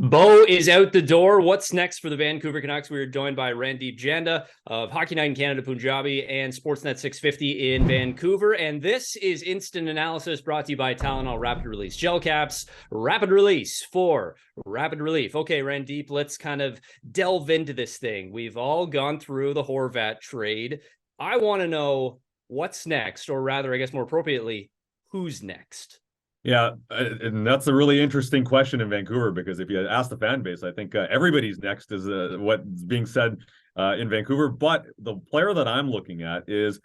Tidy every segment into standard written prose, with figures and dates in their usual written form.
Bo is out the door. What's next for the Vancouver Canucks? We are joined by Randip Janda of Hockey Night in Canada, Punjabi, and Sportsnet 650 in Vancouver. And this is Instant Analysis brought to you by Tylenol Rapid Release Gel Caps. Rapid Release for Rapid Relief. Okay, Randip, let's kind of delve into this thing. We've all gone through the Horvat trade. I want to know what's next, or rather, I guess more appropriately, who's next? Yeah, and that's a really interesting question in Vancouver because if you ask the fan base, I think everybody's next is what's being said in Vancouver. But the player that I'm looking at is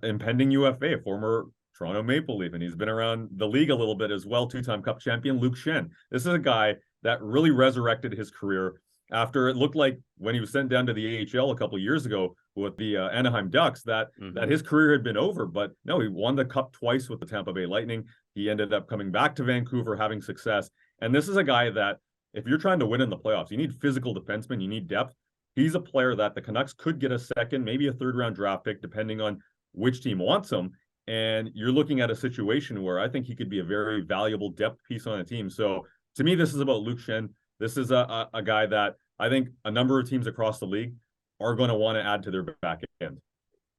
impending UFA, former Toronto Maple Leaf, and he's been around the league a little bit as well, two-time Cup champion Luke Schenn. This is a guy that really resurrected his career after it looked like when he was sent down to the AHL a couple of years ago with the Anaheim Ducks that his career had been over. But no, he won the Cup twice with the Tampa Bay Lightning. He ended up coming back to Vancouver, having success. And this is a guy that if you're trying to win in the playoffs, you need physical defensemen, you need depth. He's a player that the Canucks could get a second, maybe a third-round draft pick, depending on which team wants him. And you're looking at a situation where I think he could be a very valuable depth piece on a team. So to me, this is about Luke Schenn. This is a guy that I think a number of teams across the league are going to want to add to their back end.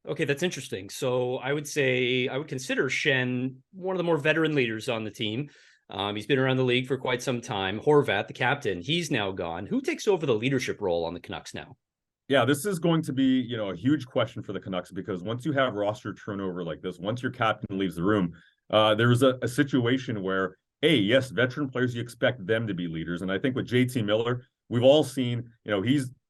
Okay, that's interesting. So I would consider Schenn one of the more veteran leaders on the team. He's been around the league for quite some time. Horvat, the captain, he's now gone. Who takes over the leadership role on the Canucks now? Yeah, this is going to be, a huge question for the Canucks because once you have roster turnover like this, once your captain leaves the room, there's a situation where, yes, veteran players, you expect them to be leaders. And I think with JT Miller, we've all seen,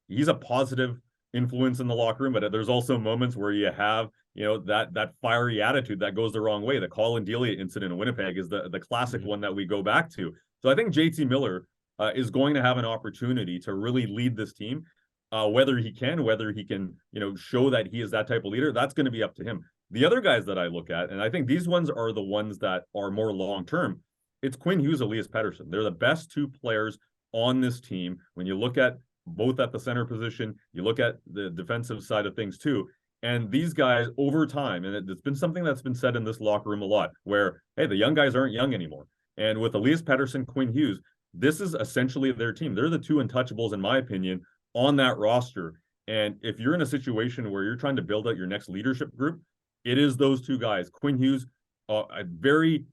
he's a positive influence in the locker room, but there's also moments where you have, that fiery attitude that goes the wrong way. The Colin Delia incident in Winnipeg is the classic one that we go back to. So I think JT Miller is going to have an opportunity to really lead this team. Whether he can show that he is that type of leader, that's going to be up to him. The other guys that I look at, and I think these ones are the ones that are more long-term, it's Quinn Hughes, Elias Pettersson. They're the best two players on this team. When you look at both at the center position, you look at the defensive side of things too. And these guys over time, and it's been something that's been said in this locker room a lot, where, hey, the young guys aren't young anymore. And with Elias Pettersson, Quinn Hughes, this is essentially their team. They're the two untouchables, in my opinion, on that roster. And if you're in a situation where you're trying to build out your next leadership group, it is those two guys. Quinn Hughes, a very,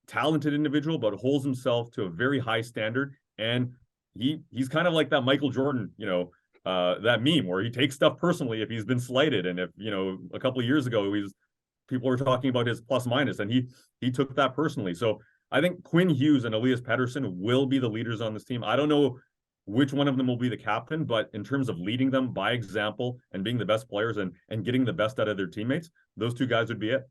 talented individual, but holds himself to a very high standard. And he's kind of like that Michael Jordan, that meme where he takes stuff personally if he's been slighted. And if, a couple of years ago, people were talking about his plus minus, and he took that personally. So I think Quinn Hughes and Elias Pettersson will be the leaders on this team. I don't know which one of them will be the captain, but in terms of leading them by example and being the best players and getting the best out of their teammates, those two guys would be it.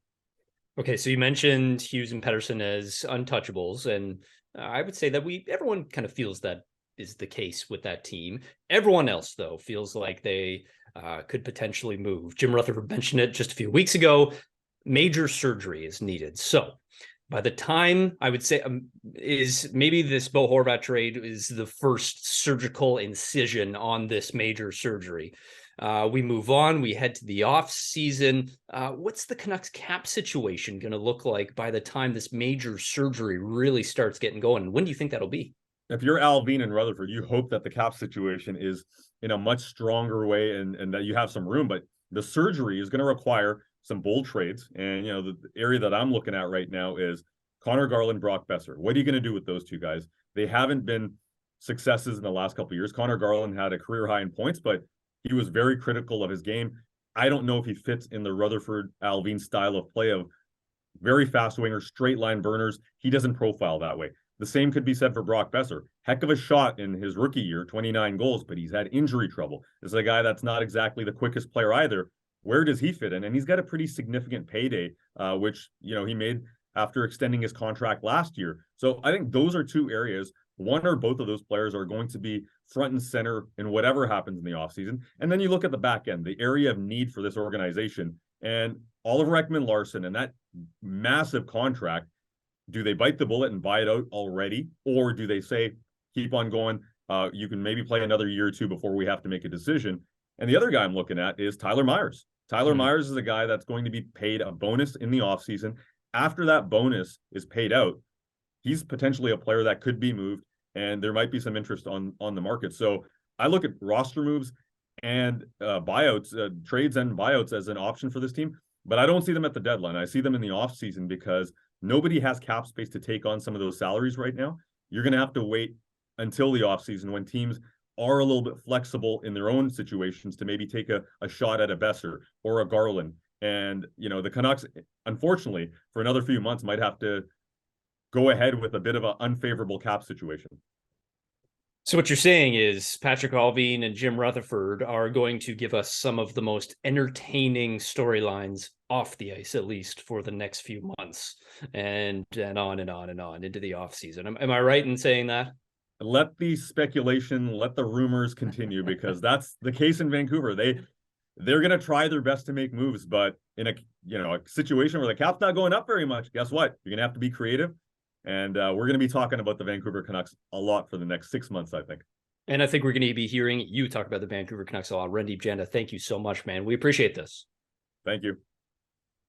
Okay, so you mentioned Hughes and Pettersson as untouchables, and I would say that everyone kind of feels that is the case with that team. Everyone else, though, feels like they could potentially move. Jim Rutherford mentioned it just a few weeks ago. Major surgery is needed. So by the time, I would say, is maybe this Bo Horvat trade is the first surgical incision on this major surgery. We move on. We head to the offseason. What's the Canucks cap situation going to look like by the time this major surgery really starts getting going? When do you think that'll be? If you're Alvin and Rutherford, you hope that the cap situation is in a much stronger way and that you have some room. But the surgery is going to require some bold trades. And, the area that I'm looking at right now is Connor Garland, Brock Besser. What are you going to do with those two guys? They haven't been successes in the last couple of years. Connor Garland had a career high in points, but he was very critical of his game. I don't know if he fits in the Rutherford Alvin style of play of very fast wingers, straight line burners. He doesn't profile that way. The same could be said for Brock Besser. Heck of a shot in his rookie year, 29 goals, but he's had injury trouble. This is a guy that's not exactly the quickest player either. Where does he fit in? And he's got a pretty significant payday, which, he made after extending his contract last year. So I think those are two areas. One or both of those players are going to be front and center in whatever happens in the offseason. And then you look at the back end, the area of need for this organization. And Oliver Ekman-Larsson and that massive contract, do they bite the bullet and buy it out already? Or do they say, keep on going, you can maybe play another year or two before we have to make a decision? And the other guy I'm looking at is Tyler Myers. Tyler Myers is a guy that's going to be paid a bonus in the offseason. After that bonus is paid out, he's potentially a player that could be moved. and there might be some interest on the market. So I look at roster moves and buyouts, trades and buyouts as an option for this team, but I don't see them at the deadline. I see them in the offseason because nobody has cap space to take on some of those salaries right now. You're going to have to wait until the offseason when teams are a little bit flexible in their own situations to maybe take a shot at a Besser or a Garland. And, the Canucks, unfortunately, for another few months might have to go ahead with a bit of an unfavorable cap situation. So what you're saying is Patrick Allvin and Jim Rutherford are going to give us some of the most entertaining storylines off the ice, at least for the next few months, and on and on and on into the offseason. Am I right in saying that? Let the speculation, let the rumors continue, because that's the case in Vancouver. They're going to try their best to make moves, but in a situation where the cap's not going up very much, guess what? You're going to have to be creative. And we're going to be talking about the Vancouver Canucks a lot for the next 6 months, I think. And I think we're going to be hearing you talk about the Vancouver Canucks a lot. Randip Janda, thank you so much, man. We appreciate this. Thank you.